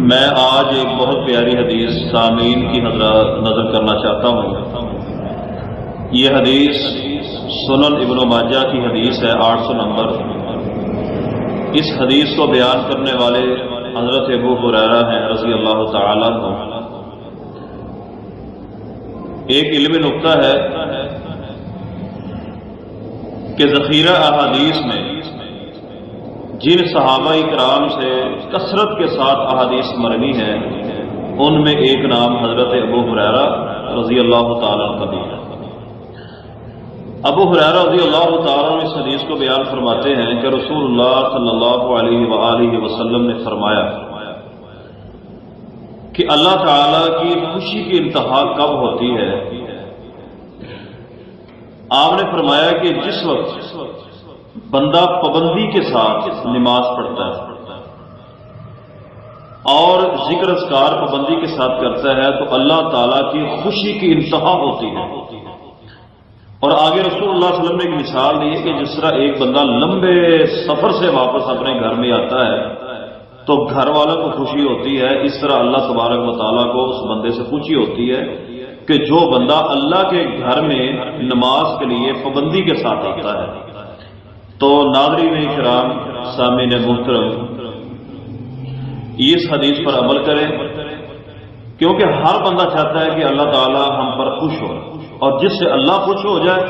میں آج ایک بہت پیاری حدیث سامعین کی نظر کرنا چاہتا ہوں۔ یہ حدیث سنن ابن ماجہ کی حدیث ہے، 800 نمبر۔ اس حدیث کو بیان کرنے والے حضرت ابو ہریرہ ہیں رضی اللہ تعالیٰ عنہ۔ ایک علمی نکتہ ہے کہ ذخیرہ احادیث میں جن صحابہ اکرام سے کثرت کے ساتھ احادیث مروی ہیں ان میں ایک نام حضرت ابو ہریرہ رضی اللہ تعالیٰ عنہ کا بھی ہے۔ ابو ہریرہ رضی اللہ تعالیٰ عنہ اس حدیث کو بیان فرماتے ہیں کہ رسول اللہ صلی اللہ علیہ وآلہ وسلم نے فرمایا کہ اللہ تعالیٰ کی خوشی کی انتہا کب ہوتی ہے؟ آپ نے فرمایا کہ جس وقت بندہ پابندی کے ساتھ نماز پڑھتا ہے اور ذکر اذکار پابندی کے ساتھ کرتا ہے تو اللہ تعالیٰ کی خوشی کی انتہا ہوتی ہے۔ اور آگے رسول اللہ صلی اللہ علیہ وسلم نے ایک مثال دی ہے کہ جس طرح ایک بندہ لمبے سفر سے واپس اپنے گھر میں آتا ہے تو گھر والوں کو خوشی ہوتی ہے، اس طرح اللہ تبارک و تعالیٰ کو اس بندے سے خوشی ہوتی ہے کہ جو بندہ اللہ کے گھر میں نماز کے لیے پابندی کے ساتھ آتا ہے۔ تو ناظرین کرام، سامعین محترم، اس حدیث پر عمل کریں کیونکہ ہر بندہ چاہتا ہے کہ اللہ تعالیٰ ہم پر خوش ہو، اور جس سے اللہ خوش ہو جائے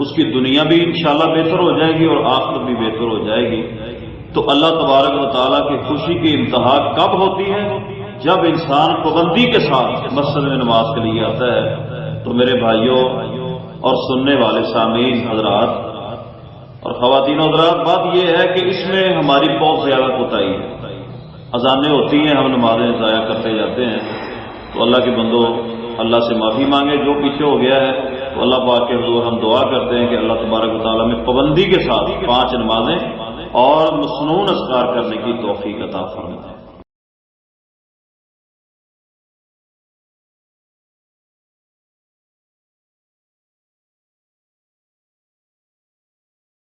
اس کی دنیا بھی انشاءاللہ بہتر ہو جائے گی اور آخرت بھی بہتر ہو جائے گی۔ تو اللہ تبارک و تعالیٰ کی خوشی کی انتہا کب ہوتی ہے؟ جب انسان پابندی کے ساتھ مسجد میں نماز کے لیے آتا ہے۔ تو میرے بھائیوں اور سننے والے سامعین حضرات اور خواتین حضرات، بات یہ ہے کہ اس میں ہماری بہت زیادہ کوتاہی ہے۔ اذانیں ہوتی ہیں، ہم نمازیں ضائع کرتے جاتے ہیں۔ تو اللہ کے بندو اللہ سے معافی مانگے جو پیچھے ہو گیا ہے، تو اللہ پاک کے حضور ہم دعا کرتے ہیں کہ اللہ تبارک و تعالیٰ میں پابندی کے ساتھ 5 نمازیں اور مسنون اذکار کرنے کی توفیق عطا فرمائے۔